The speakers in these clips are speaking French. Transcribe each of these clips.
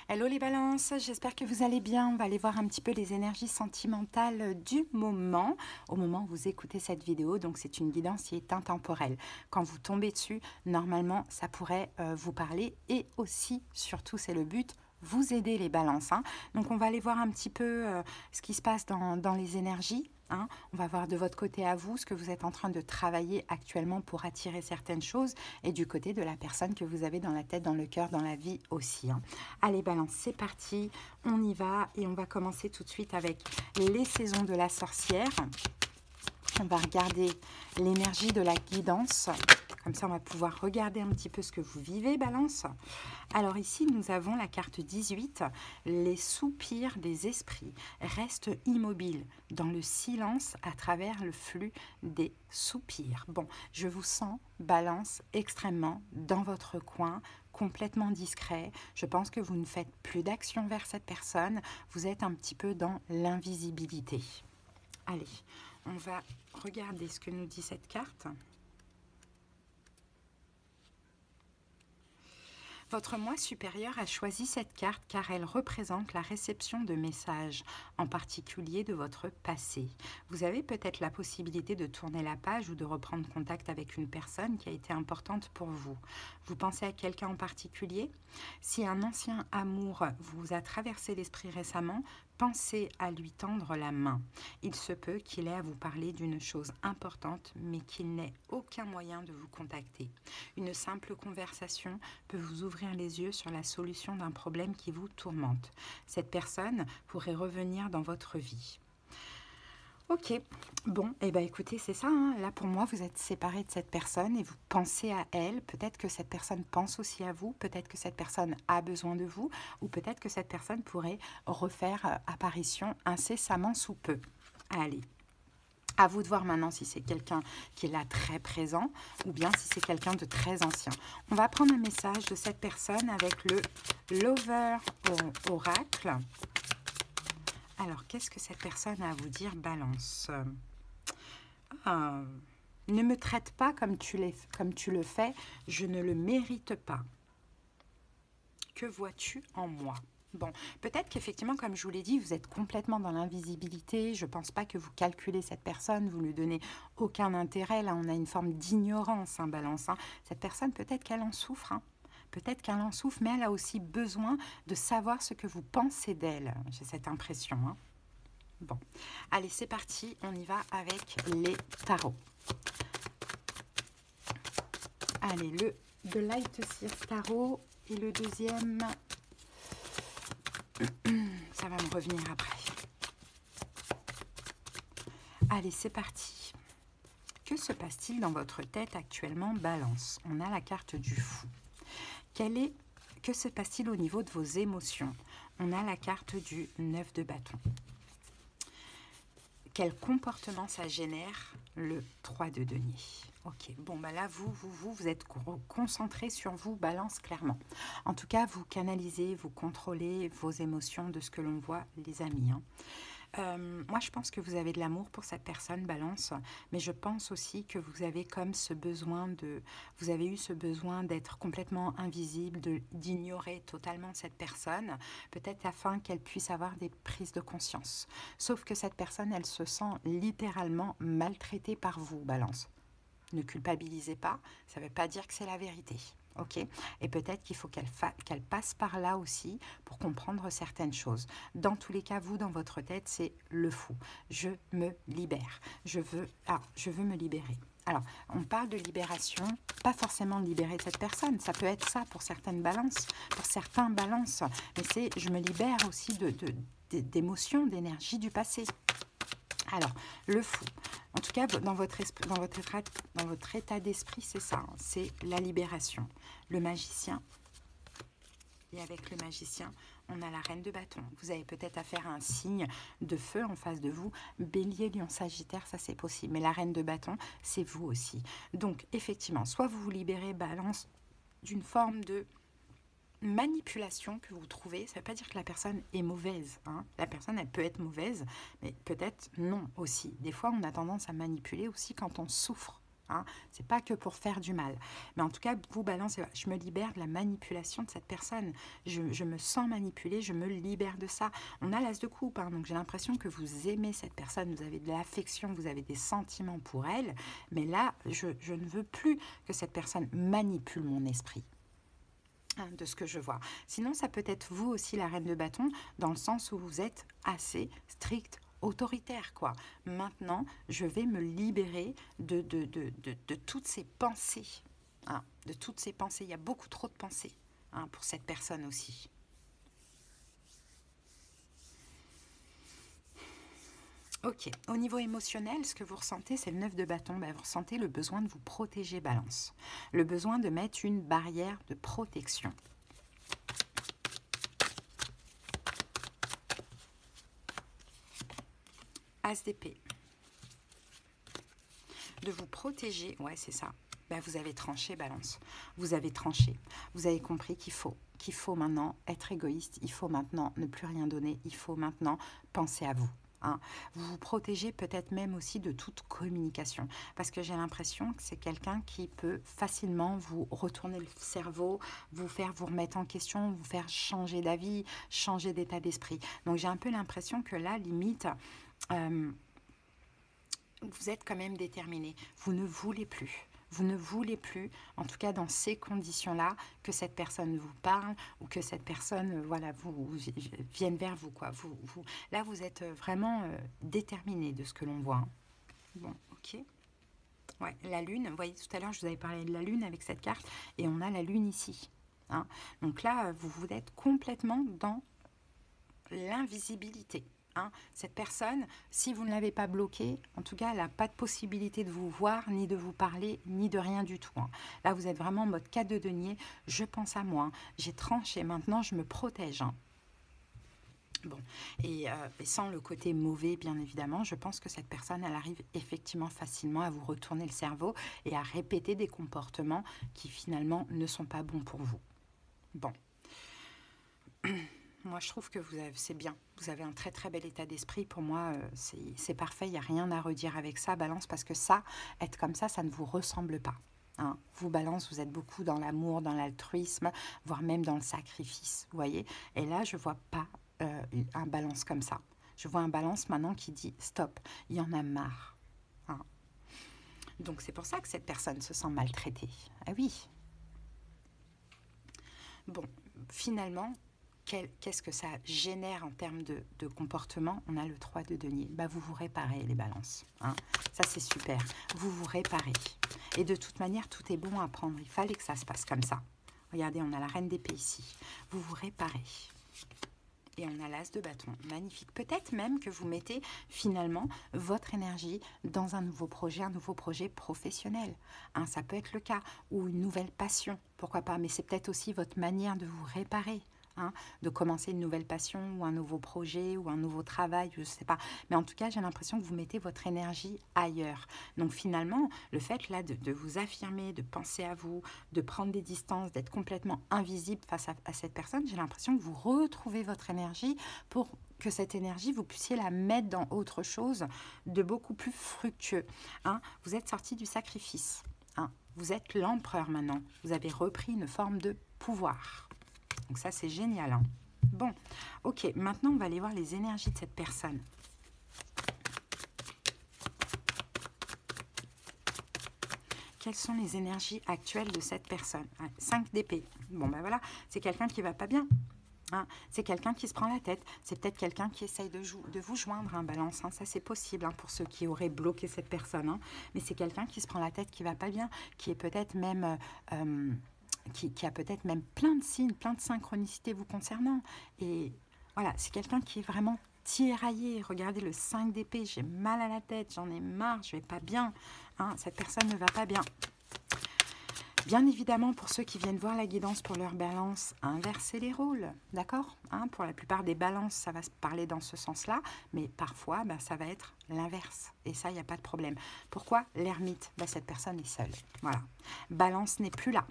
Hello les balances, j'espère que vous allez bien. On va aller voir un petit peu les énergies sentimentales du moment, au moment où vous écoutez cette vidéo. Donc c'est une guidance qui est intemporelle. Quand vous tombez dessus, normalement ça pourrait vous parler et aussi, surtout c'est le but, vous aider les balances. Donc on va aller voir un petit peu ce qui se passe dans les énergies. On va voir de votre côté à vous ce que vous êtes en train de travailler actuellement pour attirer certaines choses et du côté de la personne que vous avez dans la tête, dans le cœur, dans la vie aussi. Allez balance, c'est parti, on y va et on va commencer tout de suite avec les saisons de la sorcière. On va regarder l'énergie de la guidance. Comme ça, on va pouvoir regarder un petit peu ce que vous vivez, balance. Alors ici, nous avons la carte 18. Les soupirs des esprits restent immobiles dans le silence à travers le flux des soupirs. Bon, je vous sens, balance, extrêmement dans votre coin, complètement discret. Je pense que vous ne faites plus d'action vers cette personne. Vous êtes un petit peu dans l'invisibilité. Allez, on va regarder ce que nous dit cette carte. Votre moi supérieur a choisi cette carte car elle représente la réception de messages, en particulier de votre passé. Vous avez peut-être la possibilité de tourner la page ou de reprendre contact avec une personne qui a été importante pour vous. Vous pensez à quelqu'un en particulier? Si un ancien amour vous a traversé l'esprit récemment, pensez à lui tendre la main. Il se peut qu'il ait à vous parler d'une chose importante, mais qu'il n'ait aucun moyen de vous contacter. Une simple conversation peut vous ouvrir les yeux sur la solution d'un problème qui vous tourmente. Cette personne pourrait revenir dans votre vie. Ok, bon, et bien écoutez, c'est ça, là pour moi, vous êtes séparés de cette personne et vous pensez à elle. Peut-être que cette personne pense aussi à vous, peut-être que cette personne a besoin de vous, ou peut-être que cette personne pourrait refaire apparition incessamment sous peu. Allez. À vous de voir maintenant si c'est quelqu'un qui est là très présent ou bien si c'est quelqu'un de très ancien. On va prendre un message de cette personne avec le Lover Oracle. Alors, qu'est-ce que cette personne a à vous dire, balance? Ne me traite pas comme tu le fais, je ne le mérite pas. Que vois-tu en moi? Bon, peut-être qu'effectivement, comme je vous l'ai dit, vous êtes complètement dans l'invisibilité. Je ne pense pas que vous calculez cette personne, vous ne lui donnez aucun intérêt. Là, on a une forme d'ignorance, balance. Cette personne, peut-être qu'elle en souffre. Peut-être qu'elle en souffre, mais elle a aussi besoin de savoir ce que vous pensez d'elle. J'ai cette impression. Bon, allez, c'est parti. On y va avec les tarots. Allez, le The Light Seers Tarot et le deuxième... Ça va me revenir après. Allez, c'est parti. Que se passe-t-il dans votre tête actuellement, balance? On a la carte du fou. Que se passe-t-il au niveau de vos émotions? On a la carte du 9 de bâton. Quel comportement ça génère? Le 3 de denier. Ok, bon, bah là, vous êtes concentré sur vous, balance, clairement. En tout cas, vous canalisez, vous contrôlez vos émotions de ce que l'on voit, les amis. Moi, je pense que vous avez de l'amour pour cette personne, balance, mais je pense aussi que vous avez comme ce besoin vous avez eu ce besoin d'être complètement invisible, d'ignorer totalement cette personne, peut-être afin qu'elle puisse avoir des prises de conscience. Sauf que cette personne, elle se sent littéralement maltraitée par vous, balance. Ne culpabilisez pas, ça ne veut pas dire que c'est la vérité. Ok, et peut-être qu'il faut qu'elle passe par là aussi pour comprendre certaines choses. Dans tous les cas, vous, dans votre tête, c'est le fou. Je me libère. Je veux me libérer. Alors, on parle de libération, pas forcément de libérer cette personne. Ça peut être ça pour certaines balances, pour certains balances. Mais c'est je me libère aussi d'émotions, d'énergie du passé. Alors, le fou. En tout cas, dans votre état d'esprit, c'est ça. C'est la libération. Le magicien. Et avec le magicien, on a la reine de bâton. Vous avez peut-être affaire à un signe de feu en face de vous. Bélier, lion, sagittaire, ça c'est possible. Mais la reine de bâton, c'est vous aussi. Donc, effectivement, soit vous vous libérez, balance, d'une forme de manipulation que vous trouvez, ça ne veut pas dire que la personne est mauvaise. La personne, elle peut être mauvaise, mais peut-être non aussi. Des fois, on a tendance à manipuler aussi quand on souffre. Hein. C'est pas que pour faire du mal. Mais en tout cas, vous, Balance, je me libère de la manipulation de cette personne. Je me sens manipulée, je me libère de ça. On a l'as de coupe, hein, donc j'ai l'impression que vous aimez cette personne, vous avez de l'affection, vous avez des sentiments pour elle. Mais là, je ne veux plus que cette personne manipule mon esprit. De ce que je vois. Sinon, ça peut être vous aussi, la reine de bâton, dans le sens où vous êtes assez strict, autoritaire, quoi. Maintenant, je vais me libérer de toutes ces pensées. Hein, de toutes ces pensées. Il y a beaucoup trop de pensées, hein, pour cette personne aussi. Ok, au niveau émotionnel, ce que vous ressentez, c'est le 9 de bâton. Ben, vous ressentez le besoin de vous protéger, Balance. Le besoin de mettre une barrière de protection. As d'épée. De vous protéger, ouais, c'est ça. Ben, vous avez tranché, Balance. Vous avez tranché. Vous avez compris qu'il faut maintenant être égoïste. Il faut maintenant ne plus rien donner. Il faut maintenant penser à vous. Hein. Vous vous protégez peut-être même aussi de toute communication, parce que j'ai l'impression que c'est quelqu'un qui peut facilement vous retourner le cerveau, vous faire vous remettre en question, vous faire changer d'avis, changer d'état d'esprit. Donc j'ai un peu l'impression que là, limite, vous êtes quand même déterminé. Vous ne voulez plus. Vous ne voulez plus, en tout cas dans ces conditions-là, que cette personne vous parle ou que cette personne, voilà, vienne vers vous, quoi. Là, vous êtes vraiment déterminé de ce que l'on voit. Hein. Bon, ok. Ouais, la lune, vous voyez, tout à l'heure, je vous avais parlé de la lune avec cette carte, et on a la lune ici. Hein. Donc là, vous êtes complètement dans l'invisibilité. Hein. Cette personne, si vous ne l'avez pas bloquée, en tout cas, elle n'a pas de possibilité de vous voir, ni de vous parler, ni de rien du tout. Hein. Là, vous êtes vraiment en mode 4 de denier. Je pense à moi. Hein. J'ai tranché. Maintenant, je me protège. Hein. Bon, et sans le côté mauvais, bien évidemment, je pense que cette personne, elle arrive effectivement facilement à vous retourner le cerveau et à répéter des comportements qui, finalement, ne sont pas bons pour vous. Bon. Moi, je trouve que c'est bien. Vous avez un très, très bel état d'esprit. Pour moi, c'est parfait. Il n'y a rien à redire avec ça, Balance, parce que ça, être comme ça ne vous ressemble pas. Hein. Vous, Balance, vous êtes beaucoup dans l'amour, dans l'altruisme, voire même dans le sacrifice, vous voyez. Et là, je ne vois pas un Balance comme ça. Je vois un Balance maintenant qui dit « stop, il y en a marre. Hein. » Donc, c'est pour ça que cette personne se sent maltraitée. Ah oui. Bon, finalement... Qu'est-ce que ça génère en termes de comportement? On a le 3 de denier. Bah, vous vous réparez, les balances. Hein. Ça, c'est super. Vous vous réparez. Et de toute manière, tout est bon à prendre. Il fallait que ça se passe comme ça. Regardez, on a la reine d'épée ici. Vous vous réparez. Et on a l'as de bâton. Magnifique. Peut-être même que vous mettez finalement votre énergie dans un nouveau projet professionnel. Hein, ça peut être le cas. Ou une nouvelle passion. Pourquoi pas? Mais c'est peut-être aussi votre manière de vous réparer. Hein, de commencer une nouvelle passion ou un nouveau projet ou un nouveau travail, je ne sais pas. Mais en tout cas, j'ai l'impression que vous mettez votre énergie ailleurs. Donc finalement, le fait là de vous affirmer, de penser à vous, de prendre des distances, d'être complètement invisible face à cette personne, j'ai l'impression que vous retrouvez votre énergie pour que cette énergie, vous puissiez la mettre dans autre chose de beaucoup plus fructueux. Hein, vous êtes sorti du sacrifice. Hein, vous êtes l'empereur maintenant. Vous avez repris une forme de pouvoir. Donc ça, c'est génial. Hein. Bon, ok, maintenant, on va aller voir les énergies de cette personne. Quelles sont les énergies actuelles de cette personne? 5 d'épée. Bon, ben voilà, c'est quelqu'un qui va pas bien. Hein. C'est quelqu'un qui se prend la tête. C'est peut-être quelqu'un qui essaye de vous joindre, hein, Balance. Hein. Ça, c'est possible hein, pour ceux qui auraient bloqué cette personne. Hein. Mais c'est quelqu'un qui se prend la tête, qui va pas bien, qui est peut-être même... qui a peut-être même plein de signes, plein de synchronicités vous concernant. Et voilà, c'est quelqu'un qui est vraiment tiraillé. Regardez le 5 d'épée, j'ai mal à la tête, j'en ai marre, je vais pas bien. Hein, cette personne ne va pas bien. Bien évidemment, pour ceux qui viennent voir la guidance pour leur balance, inversez les rôles, d'accord? Hein, pour la plupart des balances, ça va se parler dans ce sens-là, mais parfois, ben, ça va être l'inverse. Et ça, il n'y a pas de problème. Pourquoi l'ermite? Ben, cette personne est seule. Voilà. Balance n'est plus là.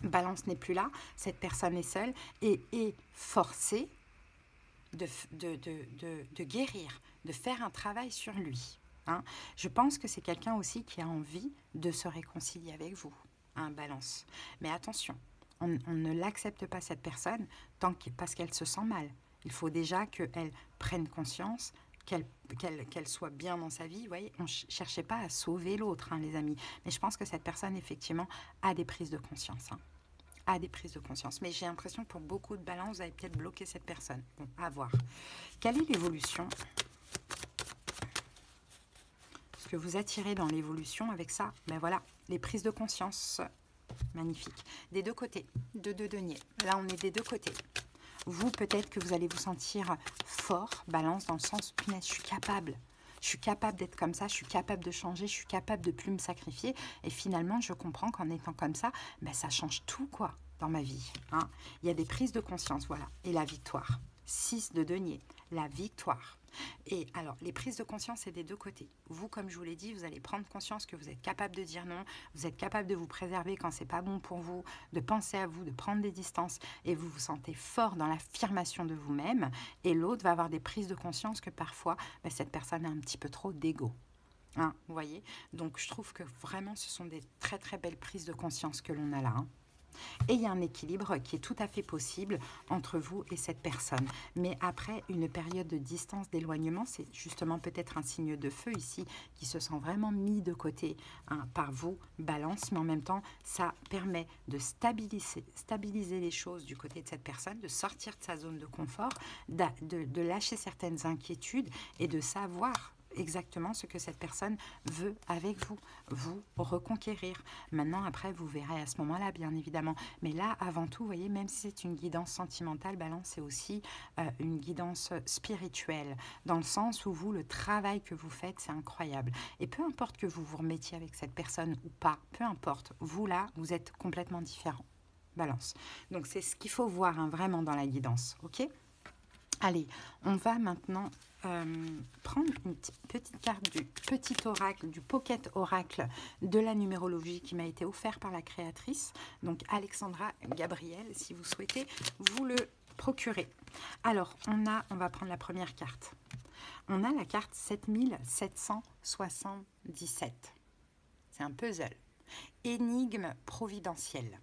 Balance n'est plus là, cette personne est seule et est forcée de guérir, de faire un travail sur lui. hein. Je pense que c'est quelqu'un aussi qui a envie de se réconcilier avec vous, hein, Balance. Mais attention, on ne l'accepte pas cette personne parce qu'elle se sent mal. Il faut déjà qu'elle prenne conscience, qu'elle soit bien dans sa vie. Vous voyez, on ne cherchait pas à sauver l'autre, hein, les amis. Mais je pense que cette personne, effectivement, a des prises de conscience, hein. A des prises de conscience. Mais j'ai l'impression que pour beaucoup de balances, vous avez peut-être bloqué cette personne. Bon, à voir. Quelle est l'évolution? Ce que vous attirez dans l'évolution avec ça, ben voilà, les prises de conscience. Magnifique. Des deux côtés, de deux deniers. Là, on est des deux côtés. Vous, peut-être que vous allez vous sentir fort, Balance, dans le sens, punaise, je suis capable. Je suis capable d'être comme ça, je suis capable de changer, je suis capable de plus me sacrifier. Et finalement, je comprends qu'en étant comme ça, ben, ça change tout, quoi, dans ma vie, hein. Il y a des prises de conscience, voilà. Et la victoire. 6 de denier, la victoire. Et alors, les prises de conscience, c'est des deux côtés. Vous, comme je vous l'ai dit, vous allez prendre conscience que vous êtes capable de dire non, vous êtes capable de vous préserver quand c'est pas bon pour vous, de penser à vous, de prendre des distances, et vous vous sentez fort dans l'affirmation de vous-même. Et l'autre va avoir des prises de conscience que parfois, ben, cette personne a un petit peu trop d'ego. Hein, vous voyez? Donc, je trouve que vraiment, ce sont des très, très belles prises de conscience que l'on a là, hein. Et il y a un équilibre qui est tout à fait possible entre vous et cette personne. Mais après une période de distance, d'éloignement, c'est justement peut-être un signe de feu ici qui se sent vraiment mis de côté, hein, par vous, Balance. Mais en même temps, ça permet de stabiliser les choses du côté de cette personne, de sortir de sa zone de confort, de lâcher certaines inquiétudes et de savoir exactement ce que cette personne veut avec vous, vous reconquérir. Maintenant, après, vous verrez à ce moment-là, bien évidemment. Mais là, avant tout, vous voyez, même si c'est une guidance sentimentale, Balance, c'est aussi une guidance spirituelle, dans le sens où vous, le travail que vous faites, c'est incroyable. Et peu importe que vous vous remettiez avec cette personne ou pas, peu importe, vous, là, vous êtes complètement différent. Balance. Donc, c'est ce qu'il faut voir, hein, vraiment dans la guidance, ok ? Allez, on va maintenant prendre une petite carte du petit oracle, du pocket oracle de la numérologie qui m'a été offert par la créatrice, donc Alexandra Gabriel, si vous souhaitez vous le procurer. Alors, on va prendre la première carte. On a la carte 7777. C'est un puzzle. Énigme providentielle.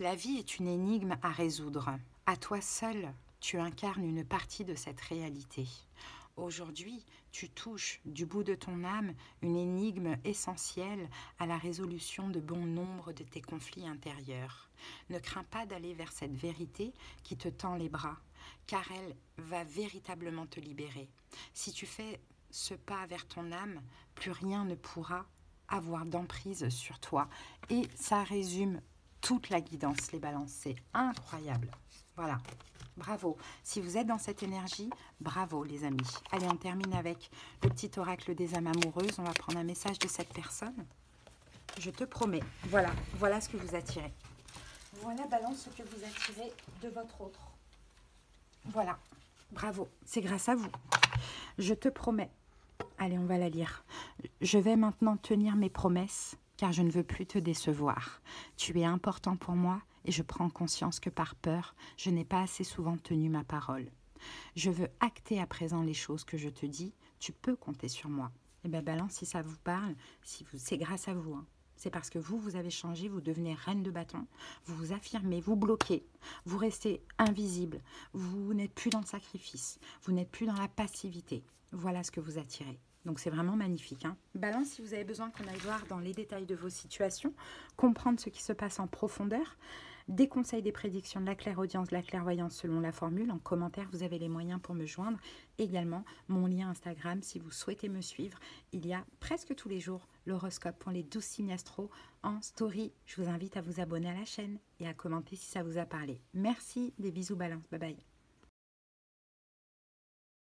La vie est une énigme à résoudre. À toi seul, tu incarnes une partie de cette réalité. Aujourd'hui, tu touches du bout de ton âme une énigme essentielle à la résolution de bon nombre de tes conflits intérieurs. Ne crains pas d'aller vers cette vérité qui te tend les bras, car elle va véritablement te libérer. Si tu fais ce pas vers ton âme, plus rien ne pourra avoir d'emprise sur toi. Et ça résume toute la guidance, les balances, c'est incroyable. Voilà, bravo. Si vous êtes dans cette énergie, bravo les amis. Allez, on termine avec le petit oracle des âmes amoureuses. On va prendre un message de cette personne. Je te promets, voilà ce que vous attirez. Voilà, Balance, ce que vous attirez de votre autre. Voilà, bravo, c'est grâce à vous. Je te promets. Allez, on va la lire. Je vais maintenant tenir mes promesses, car je ne veux plus te décevoir. Tu es important pour moi et je prends conscience que par peur, je n'ai pas assez souvent tenu ma parole. Je veux acter à présent les choses que je te dis. Tu peux compter sur moi. Eh bien, Balance, si ça vous parle, c'est grâce à vous, hein. C'est parce que vous avez changé, vous devenez reine de bâton, vous vous affirmez, vous bloquez, vous restez invisible, vous n'êtes plus dans le sacrifice, vous n'êtes plus dans la passivité. Voilà ce que vous attirez. Donc, c'est vraiment magnifique, hein. Balance, si vous avez besoin qu'on aille voir dans les détails de vos situations, comprendre ce qui se passe en profondeur, des conseils, des prédictions, de la clairaudience, de la clairvoyance selon la formule, en commentaire, vous avez les moyens pour me joindre. Également, mon lien Instagram, si vous souhaitez me suivre. Il y a presque tous les jours l'horoscope pour les 12 signes astro en story. Je vous invite à vous abonner à la chaîne et à commenter si ça vous a parlé. Merci, des bisous Balance, bye bye.